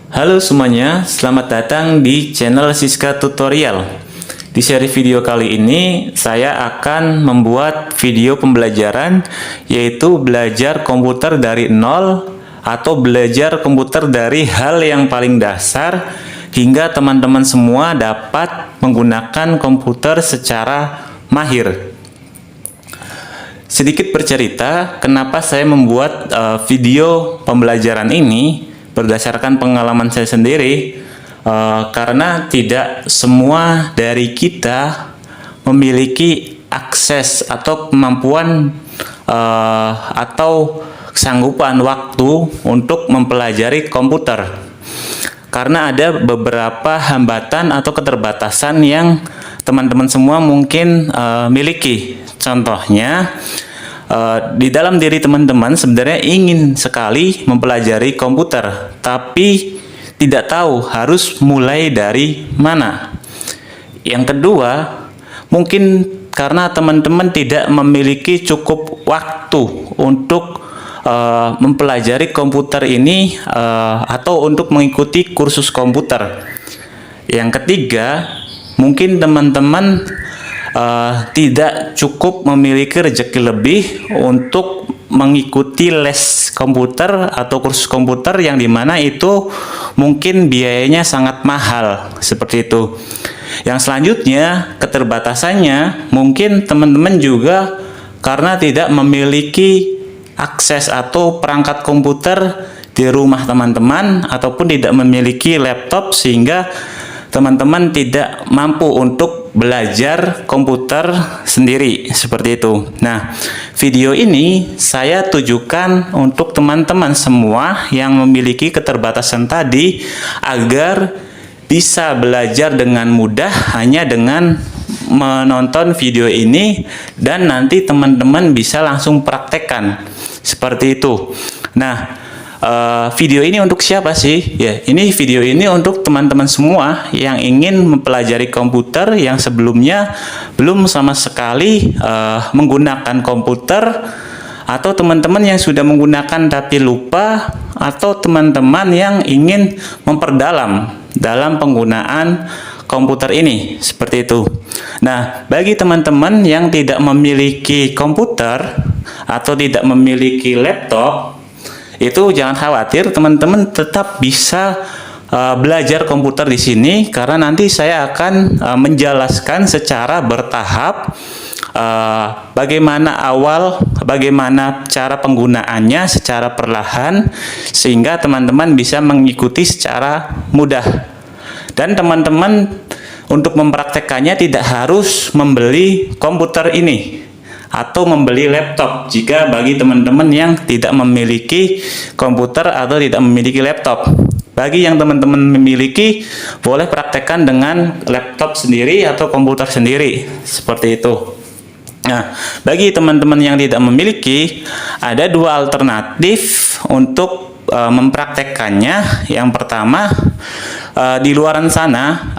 Halo semuanya, selamat datang di channel Siska Tutorial. Di seri video kali ini, saya akan membuat video pembelajaran, yaitu belajar komputer dari nol atau belajar komputer dari hal yang paling dasar, hingga teman-teman semua dapat menggunakan komputer secara mahir. Sedikit bercerita, kenapa saya membuat video pembelajaran ini berdasarkan pengalaman saya sendiri, karena tidak semua dari kita memiliki akses atau kemampuan atau kesanggupan waktu untuk mempelajari komputer, karena ada beberapa hambatan atau keterbatasan yang teman-teman semua mungkin miliki. Contohnya, di dalam diri teman-teman sebenarnya ingin sekali mempelajari komputer, tapi tidak tahu harus mulai dari mana. Yang kedua, mungkin karena teman-teman tidak memiliki cukup waktu untuk mempelajari komputer ini atau untuk mengikuti kursus komputer. Yang ketiga, mungkin teman-teman tidak cukup memiliki rezeki lebih untuk mengikuti les komputer atau kursus komputer yang dimana itu mungkin biayanya sangat mahal, seperti itu. Yang selanjutnya, keterbatasannya mungkin teman-teman juga karena tidak memiliki akses atau perangkat komputer di rumah teman-teman ataupun tidak memiliki laptop, sehingga teman-teman tidak mampu untuk belajar komputer sendiri, seperti itu. Nah, video ini saya tujukan untuk teman-teman semua yang memiliki keterbatasan tadi, agar bisa belajar dengan mudah hanya dengan menonton video ini, dan nanti teman-teman bisa langsung praktekkan, seperti itu. Nah, video ini untuk siapa sih? Ya, ini video ini untuk teman-teman semua yang ingin mempelajari komputer, yang sebelumnya belum sama sekali menggunakan komputer, atau teman-teman yang sudah menggunakan tapi lupa, atau teman-teman yang ingin memperdalam dalam penggunaan komputer ini, seperti itu. Nah, bagi teman-teman yang tidak memiliki komputer atau tidak memiliki laptop, itu jangan khawatir, teman-teman tetap bisa belajar komputer di sini, karena nanti saya akan menjelaskan secara bertahap bagaimana cara penggunaannya secara perlahan, sehingga teman-teman bisa mengikuti secara mudah. Dan teman-teman untuk mempraktekannya tidak harus membeli komputer ini atau membeli laptop, jika bagi teman-teman yang tidak memiliki komputer atau tidak memiliki laptop. Bagi yang teman-teman memiliki, boleh praktekkan dengan laptop sendiri atau komputer sendiri, seperti itu. Nah, bagi teman-teman yang tidak memiliki, ada dua alternatif untuk mempraktekkannya. Yang pertama, di luaran sana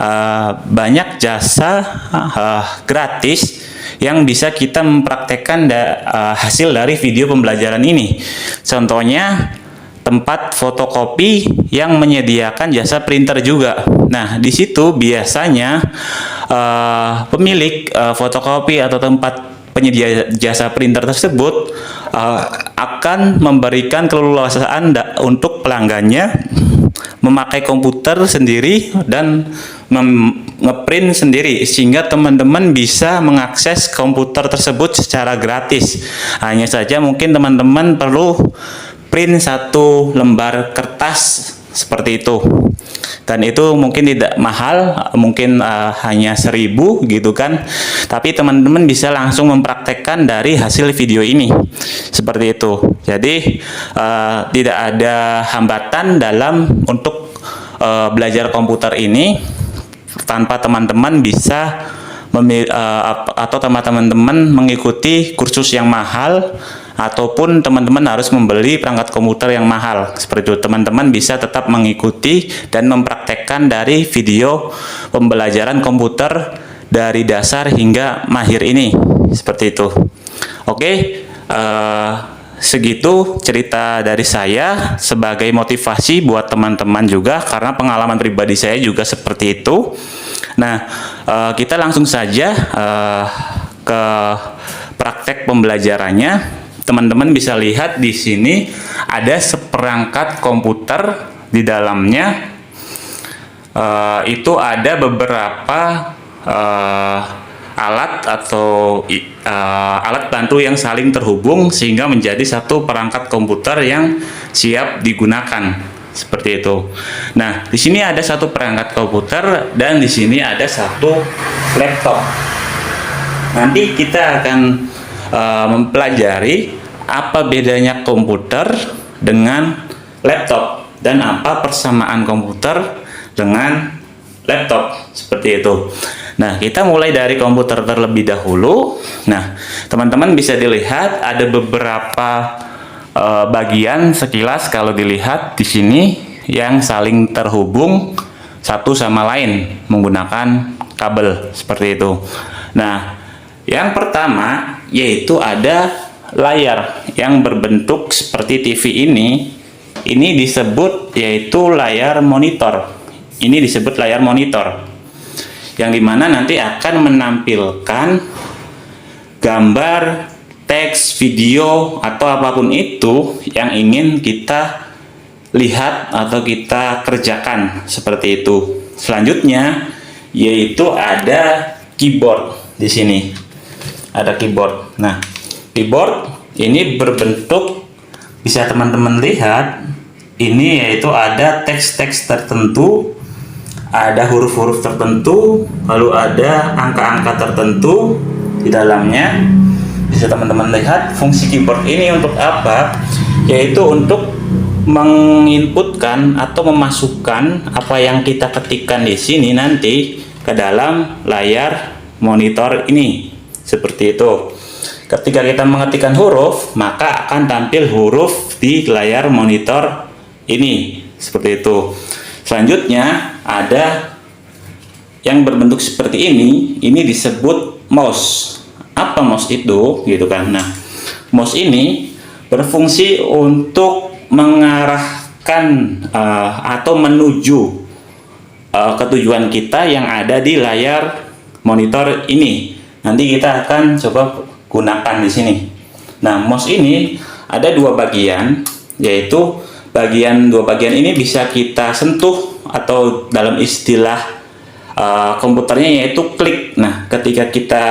banyak jasa gratis yang bisa kita mempraktekkan hasil dari video pembelajaran ini. Contohnya, tempat fotokopi yang menyediakan jasa printer juga. Nah, di situ biasanya pemilik fotokopi atau tempat penyedia jasa printer tersebut akan memberikan keleluasaan untuk pelanggannya memakai komputer sendiri dan ngeprint sendiri, sehingga teman-teman bisa mengakses komputer tersebut secara gratis. Hanya saja mungkin teman-teman perlu print satu lembar kertas, seperti itu. Dan itu mungkin tidak mahal, mungkin hanya 1.000 gitu kan. Tapi teman-teman bisa langsung mempraktekkan dari hasil video ini, seperti itu. Jadi tidak ada hambatan dalam untuk belajar komputer ini, tanpa teman-teman bisa atau teman-teman mengikuti kursus yang mahal, ataupun teman-teman harus membeli perangkat komputer yang mahal. Seperti itu, teman-teman bisa tetap mengikuti dan mempraktekkan dari video pembelajaran komputer dari dasar hingga mahir ini, seperti itu. Oke, segitu cerita dari saya sebagai motivasi buat teman-teman juga, karena pengalaman pribadi saya juga seperti itu. Nah, kita langsung saja ke praktek pembelajarannya. Teman-teman bisa lihat di sini ada seperangkat komputer di dalamnya. Itu ada beberapa alat atau alat bantu yang saling terhubung sehingga menjadi satu perangkat komputer yang siap digunakan, seperti itu. Nah, di sini ada satu perangkat komputer dan di sini ada satu laptop. Nanti kita akan mempelajari apa bedanya komputer dengan laptop dan apa persamaan komputer dengan laptop, seperti itu. Nah, kita mulai dari komputer terlebih dahulu. Nah, teman-teman bisa dilihat ada beberapa bagian sekilas kalau dilihat di sini yang saling terhubung satu sama lain menggunakan kabel, seperti itu. Nah, yang pertama yaitu ada layar yang berbentuk seperti TV ini. Ini disebut yaitu layar monitor. Ini disebut layar monitor, yang dimana nanti akan menampilkan gambar, teks, video, atau apapun itu yang ingin kita lihat atau kita kerjakan, seperti itu. Selanjutnya yaitu ada keyboard di sini. Ada keyboard. Nah, keyboard ini berbentuk, bisa teman-teman lihat, ini yaitu ada teks-teks tertentu, ada huruf-huruf tertentu, lalu ada angka-angka tertentu di dalamnya. Bisa teman-teman lihat fungsi keyboard ini untuk apa? Yaitu untuk menginputkan atau memasukkan apa yang kita ketikkan di sini nanti ke dalam layar monitor ini, seperti itu. Ketika kita mengetikkan huruf, maka akan tampil huruf di layar monitor ini, seperti itu. Selanjutnya ada yang berbentuk seperti ini disebut mouse. Apa mouse itu, gitu kan? Nah, mouse ini berfungsi untuk mengarahkan atau menuju ke tujuan kita yang ada di layar monitor ini. Nanti kita akan coba gunakan di sini. Nah, mouse ini ada dua bagian, yaitu dua bagian ini bisa kita sentuh atau dalam istilah komputernya yaitu klik. Nah, ketika kita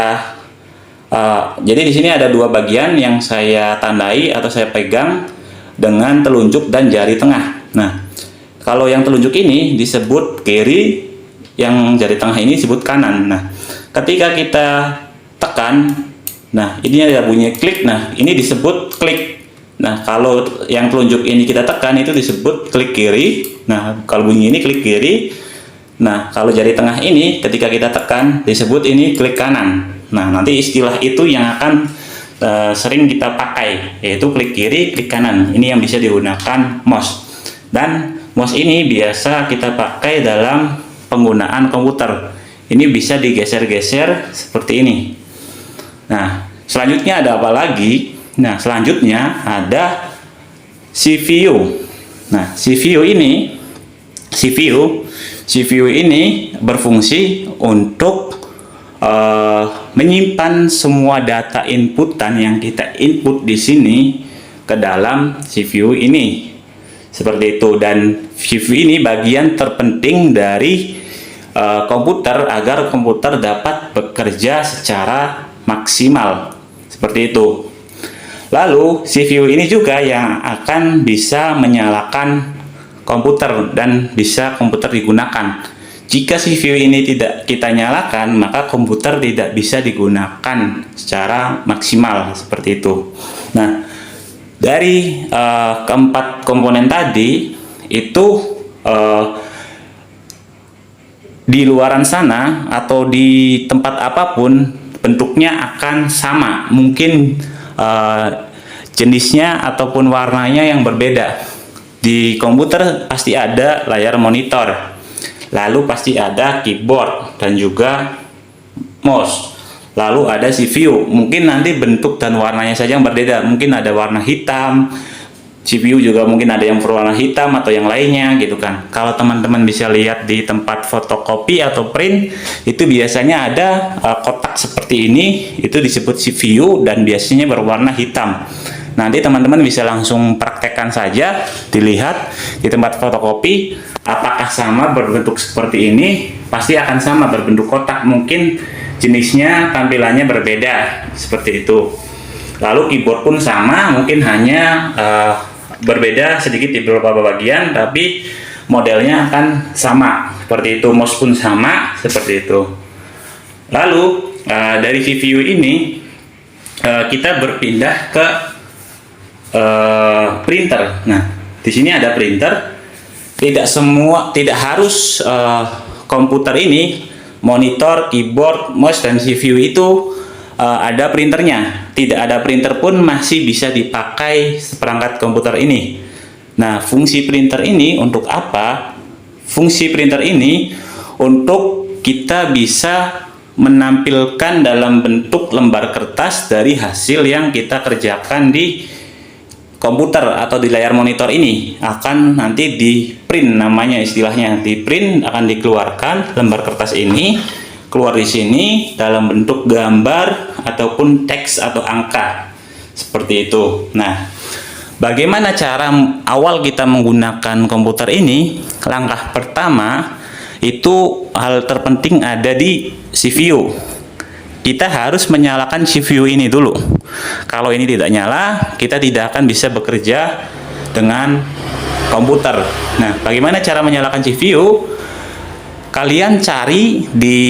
jadi di sini ada dua bagian yang saya tandai atau saya pegang dengan telunjuk dan jari tengah. Nah, kalau yang telunjuk ini disebut kiri, yang jari tengah ini disebut kanan. Nah, ketika kita tekan, nah ini ada bunyi klik. Nah, ini disebut klik. Nah, kalau yang telunjuk ini kita tekan itu disebut klik kiri. Nah, kalau bunyi ini klik kiri. Nah, kalau jari tengah ini ketika kita tekan disebut ini klik kanan. Nah, nanti istilah itu yang akan sering kita pakai, yaitu klik kiri, klik kanan. Ini yang bisa digunakan mouse. Dan mouse ini biasa kita pakai dalam penggunaan komputer. Ini bisa digeser-geser seperti ini. Nah, selanjutnya ada apa lagi? Nah, selanjutnya ada CPU. Nah, CPU ini berfungsi untuk menyimpan semua data inputan yang kita input di sini ke dalam CPU ini, seperti itu. Dan CPU ini bagian terpenting dari komputer agar komputer dapat bekerja secara maksimal, seperti itu. Lalu CPU ini juga yang akan bisa menyalakan komputer dan bisa komputer digunakan. Jika CPU ini tidak kita nyalakan, maka komputer tidak bisa digunakan secara maksimal, seperti itu. Nah, dari keempat komponen tadi itu di luaran sana atau di tempat apapun bentuknya akan sama. Mungkin jenisnya ataupun warnanya yang berbeda. Di komputer pasti ada layar monitor, lalu pasti ada keyboard dan juga mouse. Lalu ada CPU, mungkin nanti bentuk dan warnanya saja yang berbeda, mungkin ada warna hitam, CPU juga mungkin ada yang berwarna hitam atau yang lainnya gitu kan. Kalau teman-teman bisa lihat di tempat fotokopi atau print, itu biasanya ada kotak seperti ini, itu disebut CPU dan biasanya berwarna hitam. Nanti teman-teman bisa langsung praktekkan saja, dilihat di tempat fotokopi apakah sama berbentuk seperti ini. Pasti akan sama berbentuk kotak, mungkin jenisnya tampilannya berbeda seperti itu. Lalu keyboard pun sama, mungkin hanya berbeda sedikit di beberapa bagian, tapi modelnya akan sama seperti itu. Mouse pun sama seperti itu. Lalu dari CPU ini kita berpindah ke printer. Nah, di sini ada printer. Tidak harus komputer ini, monitor, keyboard, mouse, dan CPU itu ada printernya. Tidak ada printer pun masih bisa dipakai seperangkat komputer ini. Nah, fungsi printer ini untuk apa? Fungsi printer ini untuk kita bisa menampilkan dalam bentuk lembar kertas dari hasil yang kita kerjakan di komputer atau di layar monitor ini. Akan nanti di print, namanya istilahnya di print, akan dikeluarkan lembar kertas ini keluar di sini dalam bentuk gambar ataupun teks atau angka seperti itu. Nah, bagaimana cara awal kita menggunakan komputer ini? Langkah pertama itu hal terpenting ada di CPU. Kita harus menyalakan CPU ini dulu. Kalau ini tidak nyala, kita tidak akan bisa bekerja dengan komputer. Nah, bagaimana cara menyalakan CPU? Kalian cari di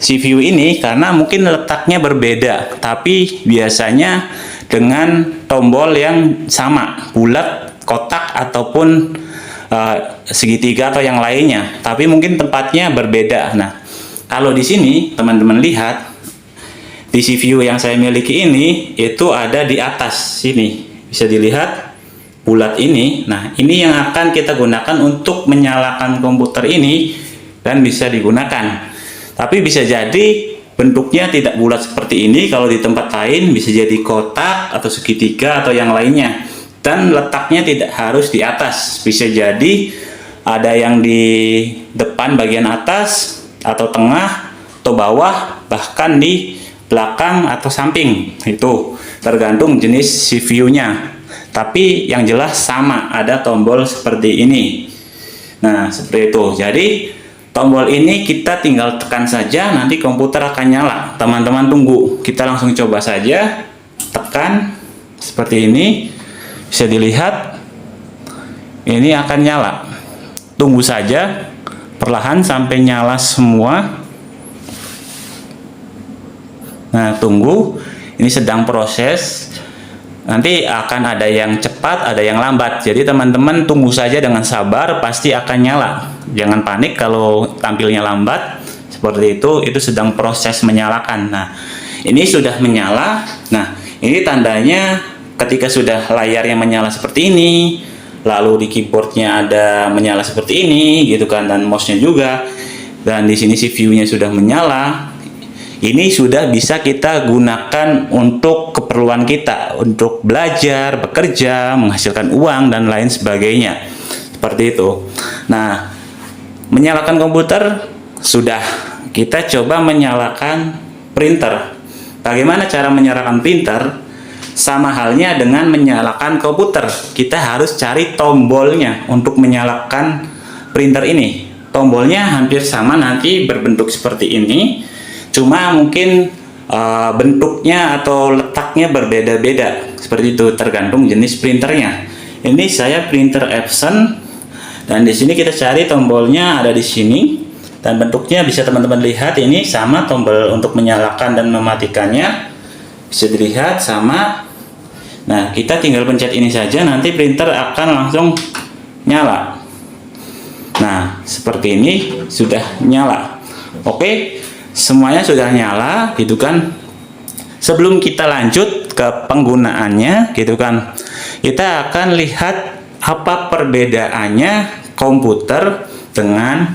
CPU ini, karena mungkin letaknya berbeda, tapi biasanya dengan tombol yang sama, bulat, kotak, ataupun segitiga atau yang lainnya, tapi mungkin tempatnya berbeda. Nah, kalau di sini teman-teman lihat, di CPU yang saya miliki ini itu ada di atas sini, bisa dilihat bulat ini. Nah, ini yang akan kita gunakan untuk menyalakan komputer ini dan bisa digunakan. Tapi bisa jadi bentuknya tidak bulat seperti ini, kalau di tempat lain bisa jadi kotak atau segitiga atau yang lainnya. Dan letaknya tidak harus di atas, bisa jadi ada yang di depan bagian atas atau tengah atau bawah, bahkan di belakang atau samping. Itu tergantung jenis CPU-nya, tapi yang jelas sama, ada tombol seperti ini. Nah, seperti itu. Jadi tombol ini kita tinggal tekan saja, nanti komputer akan nyala. Teman-teman tunggu, kita langsung coba saja. Tekan seperti ini, bisa dilihat ini akan nyala. Tunggu saja perlahan sampai nyala semua. Nah, tunggu, ini sedang proses. Nanti akan ada yang cepat, ada yang lambat. Jadi teman-teman tunggu saja dengan sabar, pasti akan nyala. Jangan panik kalau tampilnya lambat. Seperti itu sedang proses menyalakan. Nah, ini sudah menyala. Nah, ini tandanya ketika sudah layarnya menyala seperti ini, lalu di keyboardnya ada menyala seperti ini, gitu kan, dan mouse-nya juga. Dan di sini CPU-nya sudah menyala. Ini sudah bisa kita gunakan untuk keperluan kita, untuk belajar, bekerja, menghasilkan uang, dan lain sebagainya. Seperti itu. Nah, menyalakan komputer sudah. Kita coba menyalakan printer. Bagaimana cara menyalakan printer? Sama halnya dengan menyalakan komputer. Kita harus cari tombolnya untuk menyalakan printer ini. Tombolnya hampir sama, nanti berbentuk seperti ini. Cuma mungkin bentuknya atau letaknya berbeda-beda, seperti itu, tergantung jenis printernya. Ini saya printer Epson, dan di sini kita cari tombolnya ada di sini, dan bentuknya bisa teman-teman lihat, ini sama tombol untuk menyalakan dan mematikannya, bisa dilihat sama. Nah, kita tinggal pencet ini saja, nanti printer akan langsung nyala. Nah, seperti ini sudah nyala. Oke. Semuanya sudah nyala, gitu kan. Sebelum kita lanjut ke penggunaannya, gitu kan, kita akan lihat apa perbedaannya komputer dengan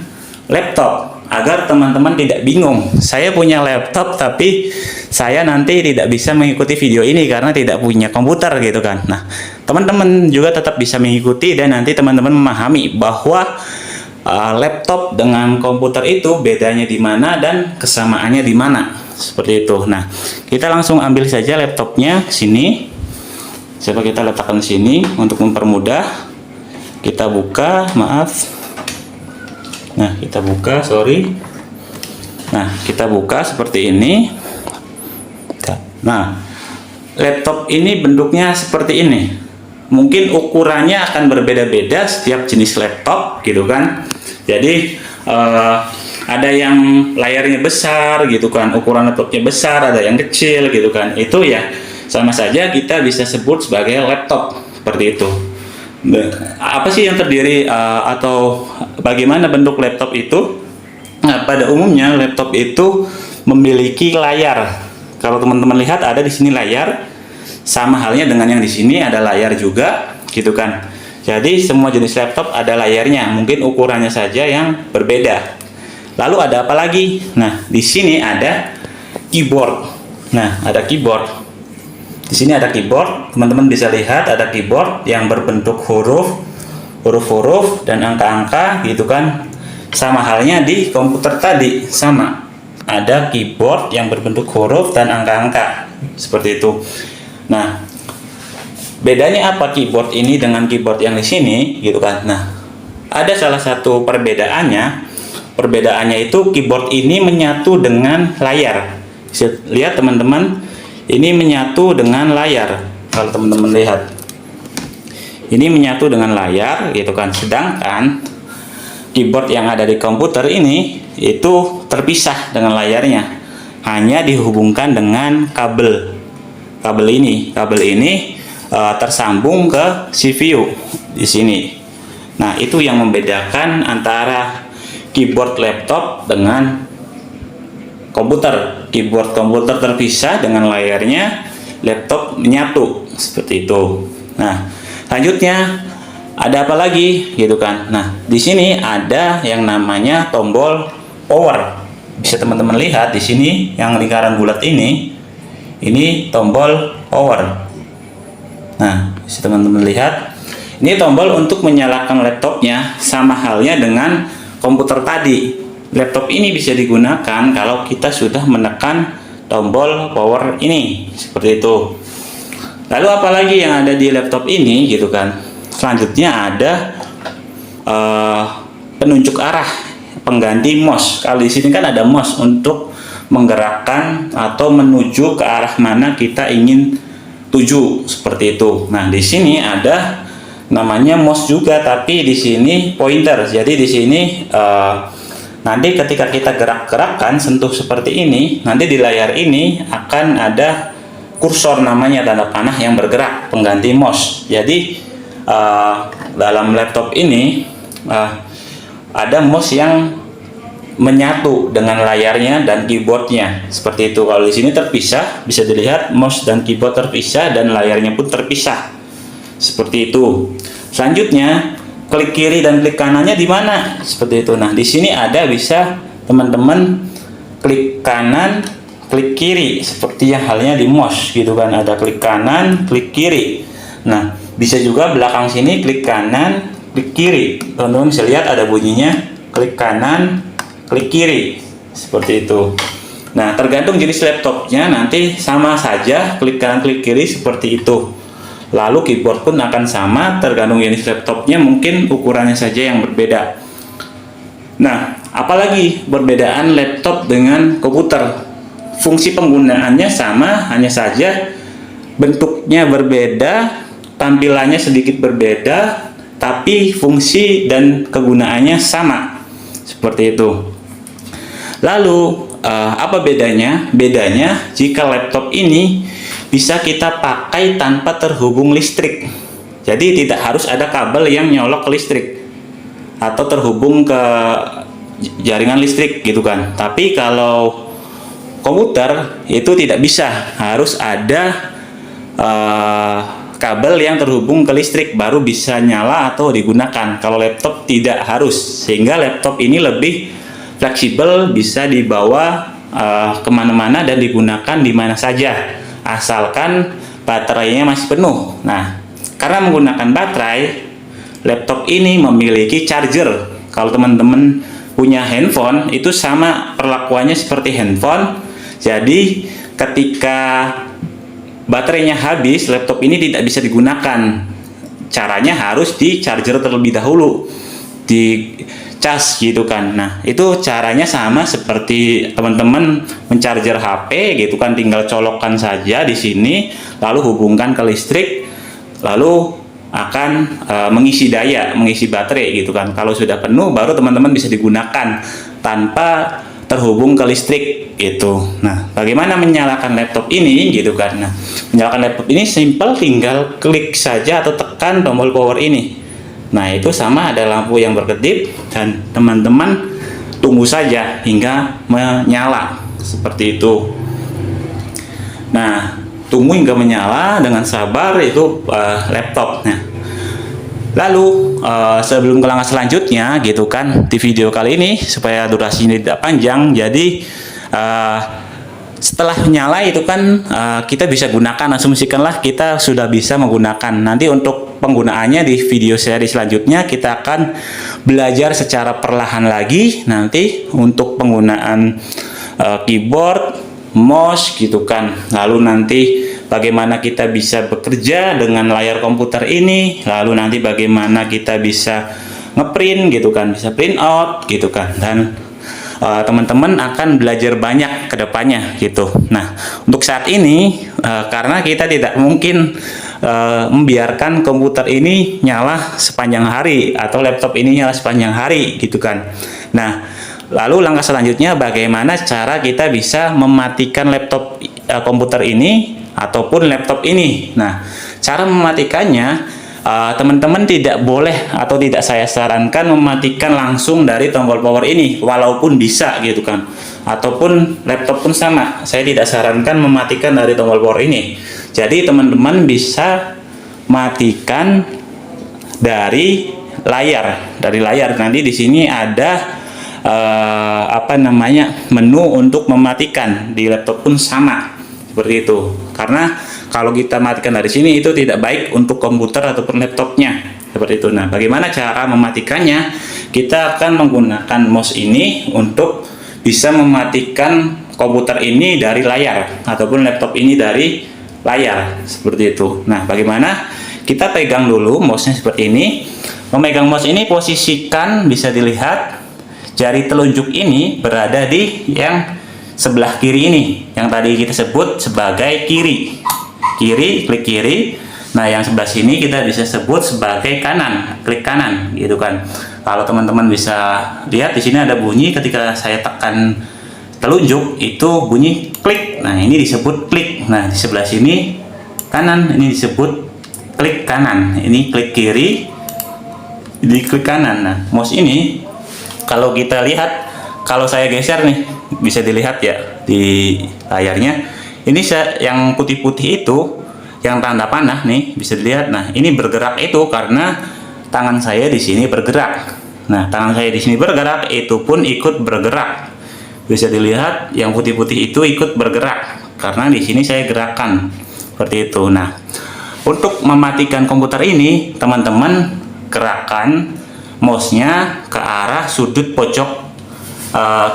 laptop. agar teman-teman tidak bingung. Saya punya laptop tapi saya nanti tidak bisa mengikuti video ini karena tidak punya komputer gitu kan. Nah, teman-teman juga tetap bisa mengikuti dan nanti teman-teman memahami bahwa laptop dengan komputer itu bedanya di mana dan kesamaannya di mana. Seperti itu. Nah, kita langsung ambil saja laptopnya sini. Coba kita letakkan sini untuk mempermudah. Kita buka, maaf. Nah, kita buka, sorry. Nah, kita buka seperti ini. Nah, laptop ini bentuknya seperti ini. Mungkin ukurannya akan berbeda-beda setiap jenis laptop, gitu kan. Jadi, ada yang layarnya besar, gitu kan. Ukuran laptopnya besar, ada yang kecil, gitu kan. Itu ya, sama saja kita bisa sebut sebagai laptop, seperti itu. Apa sih yang terdiri atau bagaimana bentuk laptop itu? Nah, pada umumnya laptop itu memiliki layar. Kalau teman-teman lihat ada di sini layar, sama halnya dengan yang di sini ada layar juga, gitu kan. Jadi semua jenis laptop ada layarnya, mungkin ukurannya saja yang berbeda. Lalu ada apa lagi? Nah, di sini ada keyboard. Nah, ada keyboard. Di sini ada keyboard, teman-teman bisa lihat ada keyboard yang berbentuk huruf-huruf dan angka-angka, gitu kan. Sama halnya di komputer tadi, sama. Ada keyboard yang berbentuk huruf dan angka-angka, seperti itu. Nah, bedanya apa keyboard ini dengan keyboard yang di sini, gitu kan. Nah, ada salah satu perbedaannya. Perbedaannya itu keyboard ini menyatu dengan layar. Bisa lihat teman-teman. Ini menyatu dengan layar. Kalau teman-teman lihat, ini menyatu dengan layar, gitu kan. Sedangkan keyboard yang ada di komputer ini itu terpisah dengan layarnya, hanya dihubungkan dengan kabel. Kabel ini tersambung ke CPU di sini. Nah, itu yang membedakan antara keyboard laptop dengan komputer. Keyboard komputer terpisah dengan layarnya, laptop menyatu, seperti itu. Nah, selanjutnya ada apa lagi, gitu kan. Nah, di sini ada yang namanya tombol power. Bisa teman-teman lihat di sini yang lingkaran bulat ini tombol power. Nah, bisa teman-teman lihat. Ini tombol untuk menyalakan laptopnya, sama halnya dengan komputer tadi. Laptop ini bisa digunakan kalau kita sudah menekan tombol power ini, seperti itu. Lalu apalagi yang ada di laptop ini, gitu kan. Selanjutnya ada penunjuk arah, pengganti mouse. Kalau di sini kan ada mouse untuk menggerakkan atau menuju ke arah mana kita ingin tuju, seperti itu. Nah, di sini ada namanya mouse juga, tapi di sini pointer. Jadi di sini nanti ketika kita gerak-gerakkan, sentuh seperti ini, nanti di layar ini akan ada kursor, namanya tanda panah yang bergerak, pengganti mouse. Jadi dalam laptop ini ada mouse yang menyatu dengan layarnya dan keyboardnya, seperti itu. Kalau di sini terpisah, bisa dilihat mouse dan keyboard terpisah dan layarnya pun terpisah, seperti itu. Selanjutnya, klik kiri dan klik kanannya di mana? Seperti itu. Nah, di sini ada, bisa teman-teman klik kanan, klik kiri, seperti yang halnya di mouse, gitu kan. Ada klik kanan, klik kiri. Nah, bisa juga belakang sini klik kanan, klik kiri. Teman-teman bisa lihat ada bunyinya, klik kanan, klik kiri, seperti itu. Nah, tergantung jenis laptopnya, nanti sama saja klik kanan, klik kiri, seperti itu. Lalu keyboard pun akan sama, tergantung jenis laptopnya, mungkin ukurannya saja yang berbeda. Nah, apalagi perbedaan laptop dengan komputer? Fungsi penggunaannya sama, hanya saja bentuknya berbeda, tampilannya sedikit berbeda, tapi fungsi dan kegunaannya sama, seperti itu. Lalu apa bedanya? Bedanya jika laptop ini bisa kita pakai tanpa terhubung listrik. Jadi tidak harus ada kabel yang nyolok ke listrik atau terhubung ke jaringan listrik, gitu kan. Tapi kalau komputer itu tidak bisa, harus ada kabel yang terhubung ke listrik baru bisa nyala atau digunakan. Kalau laptop tidak harus, sehingga laptop ini lebih fleksibel, bisa dibawa kemana-mana dan digunakan di mana saja, asalkan baterainya masih penuh. Nah, karena menggunakan baterai, laptop ini memiliki charger. Kalau teman-teman punya handphone, itu sama perlakuannya seperti handphone. Jadi ketika baterainya habis, laptop ini tidak bisa digunakan. Caranya harus di charger terlebih dahulu, di cas gitu kan. Nah, itu caranya sama seperti teman-teman mencharger HP gitu kan, tinggal colokkan saja di sini, lalu hubungkan ke listrik, lalu akan mengisi daya, mengisi baterai gitu kan. Kalau sudah penuh baru teman-teman bisa digunakan tanpa terhubung ke listrik gitu. Nah, bagaimana menyalakan laptop ini gitu kan. Nah, menyalakan laptop ini simple, tinggal klik saja atau tekan tombol power ini. Nah, itu sama ada lampu yang berkedip dan teman-teman tunggu saja hingga menyala seperti itu. Nah, tunggu hingga menyala dengan sabar itu laptopnya. Lalu sebelum ke langkah selanjutnya gitu kan, di video kali ini supaya durasinya tidak panjang, jadi setelah menyala itu kan kita bisa gunakan, asumsikanlah kita sudah bisa menggunakan. Nanti untuk penggunaannya di video seri selanjutnya kita akan belajar secara perlahan lagi nanti untuk penggunaan keyboard, mouse gitu kan. Lalu nanti bagaimana kita bisa bekerja dengan layar komputer ini, lalu nanti bagaimana kita bisa ngeprint gitu kan, bisa print out gitu kan, dan teman-teman akan belajar banyak ke depannya gitu. Nah, untuk saat ini karena kita tidak mungkin membiarkan komputer ini nyala sepanjang hari atau laptop ini nyala sepanjang hari gitu kan. Nah, lalu langkah selanjutnya bagaimana cara kita bisa mematikan laptop komputer ini ataupun laptop ini. Nah, cara mematikannya teman-teman tidak boleh atau tidak saya sarankan mematikan langsung dari tombol power ini, walaupun bisa gitu kan, ataupun laptop pun sama, saya tidak sarankan mematikan dari tombol power ini. Jadi teman-teman bisa matikan dari layar. Nanti di sini ada menu untuk mematikan, di laptop pun sama seperti itu. Karena kalau kita matikan dari sini itu tidak baik untuk komputer ataupun laptopnya seperti itu. Nah, bagaimana cara mematikannya? Kita akan menggunakan mouse ini untuk bisa mematikan komputer ini dari layar ataupun laptop ini dari layar seperti itu. Nah, bagaimana? Kita pegang dulu mouse-nya seperti ini. Memegang mouse ini posisikan, bisa dilihat jari telunjuk ini berada di yang sebelah kiri ini, yang tadi kita sebut sebagai kiri, klik kiri. Nah, yang sebelah sini kita bisa sebut sebagai kanan, klik kanan gitu kan. Kalau teman-teman bisa lihat di sini ada bunyi ketika saya tekan telunjuk itu bunyi klik. Nah, ini disebut klik. Nah, di sebelah sini kanan, ini disebut klik kanan. Ini klik kiri, ini klik kanan. Nah, mouse ini kalau kita lihat, kalau saya geser nih, bisa dilihat ya di layarnya. Ini yang putih-putih itu, yang tanda panah nih, bisa dilihat. Nah, ini bergerak itu karena tangan saya di sini bergerak. Nah, tangan saya di sini bergerak, itu pun ikut bergerak. Bisa dilihat yang putih-putih itu ikut bergerak karena di sini saya gerakan seperti itu. Nah, untuk mematikan komputer ini, teman-teman gerakan mouse-nya ke arah sudut pojok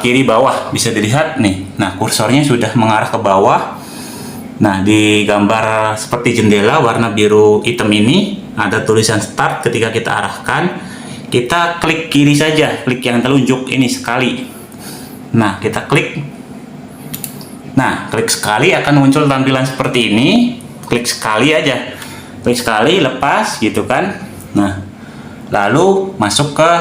kiri bawah, bisa dilihat nih. Nah, kursornya sudah mengarah ke bawah. Nah, di gambar seperti jendela warna biru hitam ini ada tulisan start. Ketika kita arahkan, kita klik kiri saja, klik yang telunjuk ini sekali. Nah, kita klik. Nah, klik sekali akan muncul tampilan seperti ini. Klik sekali aja, klik sekali, lepas gitu kan. Nah, lalu masuk ke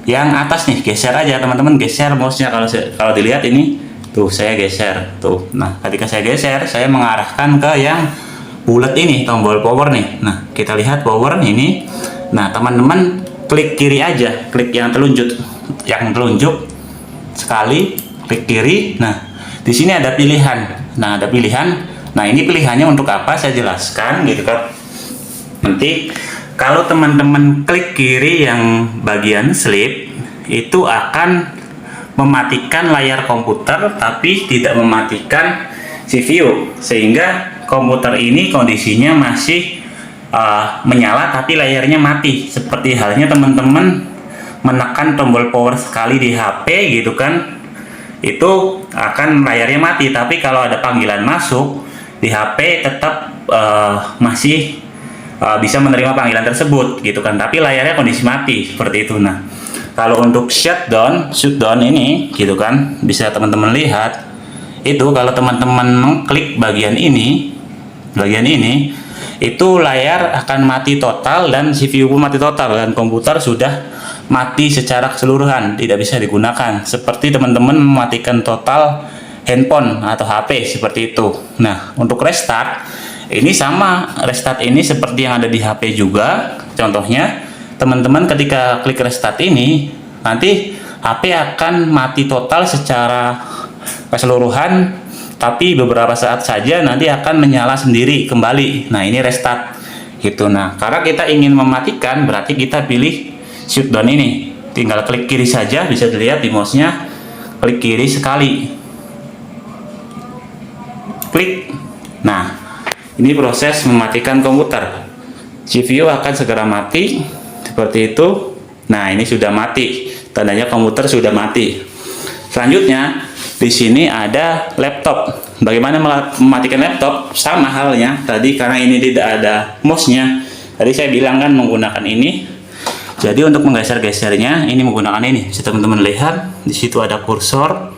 yang atas nih, geser aja teman-teman, geser mouse-nya. Kalau dilihat ini tuh, saya geser tuh. Nah, ketika saya geser, saya mengarahkan ke yang bulat ini, tombol power nih. Nah, kita lihat power ini. Nah, teman-teman klik kiri aja, klik yang telunjuk sekali, klik kiri. Nah, di sini ada pilihan. Nah, ada pilihan. Nah, ini pilihannya untuk apa, saya jelaskan gitu kan. Nanti kalau teman-teman klik kiri yang bagian sleep, itu akan mematikan layar komputer tapi tidak mematikan CPU, sehingga komputer ini kondisinya masih menyala tapi layarnya mati. Seperti halnya teman-teman menekan tombol power sekali di HP gitu kan, itu akan layarnya mati. Tapi kalau ada panggilan masuk di HP tetap masih bisa menerima panggilan tersebut gitu kan, tapi layarnya kondisi mati seperti itu. Nah, kalau untuk shutdown ini gitu kan, bisa teman-teman lihat itu kalau teman-teman mengklik bagian ini itu layar akan mati total dan CPU pun mati total dan komputer sudah mati secara keseluruhan, tidak bisa digunakan. Seperti teman-teman mematikan total handphone atau HP seperti itu. Nah, untuk restart ini sama, restart ini seperti yang ada di HP juga. Contohnya, teman-teman ketika klik restart ini, nanti HP akan mati total secara keseluruhan, tapi beberapa saat saja nanti akan menyala sendiri kembali. Nah, ini restart gitu. Nah, karena kita ingin mematikan, berarti kita pilih shutdown ini. Tinggal klik kiri saja, bisa dilihat di mouse-nya, klik kiri sekali, klik. Nah, ini proses mematikan komputer. CPU akan segera mati seperti itu. Nah, ini sudah mati, tandanya komputer sudah mati. Selanjutnya di sini ada laptop. Bagaimana mematikan laptop? Sama halnya tadi, karena ini tidak ada mouse-nya. Tadi saya bilang kan menggunakan ini. Jadi untuk menggeser-gesernya ini menggunakan ini. Bisa teman-teman lihat di situ ada kursor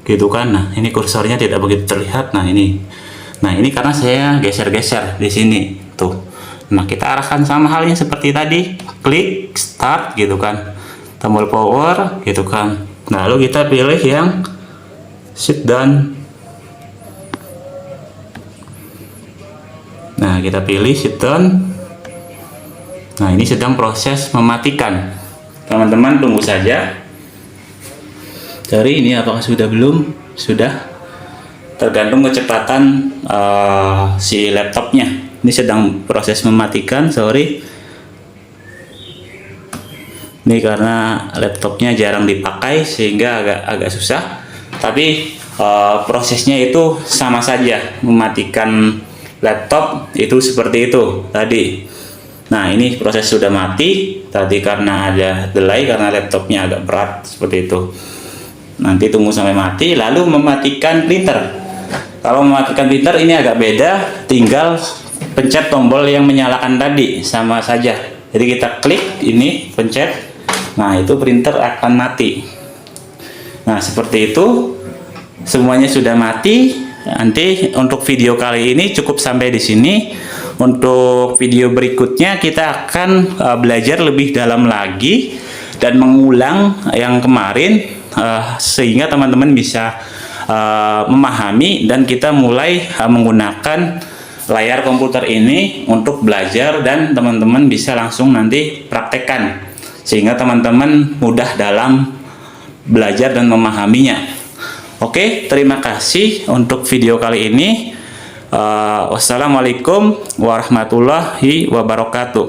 gitu kan. Nah, ini kursornya tidak begitu terlihat. Nah, ini karena saya geser-geser di sini tuh. Nah, kita arahkan sama halnya seperti tadi. Klik start gitu kan. Tombol power gitu kan. Lalu kita pilih yang shutdown. Nah, kita pilih shutdown. Nah, ini sedang proses mematikan. Teman-teman tunggu saja. Cari ini apakah sudah belum? Sudah. Tergantung kecepatan si laptopnya. Ini sedang proses mematikan, sorry. Ini karena laptopnya jarang dipakai sehingga agak susah. Tapi prosesnya itu sama saja, mematikan laptop itu seperti itu tadi. Nah, ini proses sudah mati tadi karena ada delay karena laptopnya agak berat seperti itu. Nanti tunggu sampai mati, lalu mematikan printer. Kalau mematikan printer ini agak beda, tinggal pencet tombol yang menyalakan tadi, sama saja. Jadi kita klik ini, pencet. Nah, itu printer akan mati. Nah, seperti itu. Semuanya sudah mati. Nanti untuk video kali ini cukup sampai di sini. Untuk video berikutnya kita akan belajar lebih dalam lagi dan mengulang yang kemarin sehingga teman-teman bisa memahami dan kita mulai menggunakan layar komputer ini untuk belajar dan teman-teman bisa langsung nanti praktekkan sehingga teman-teman mudah dalam belajar dan memahaminya. Oke, terima kasih untuk video kali ini. Wassalamualaikum warahmatullahi wabarakatuh.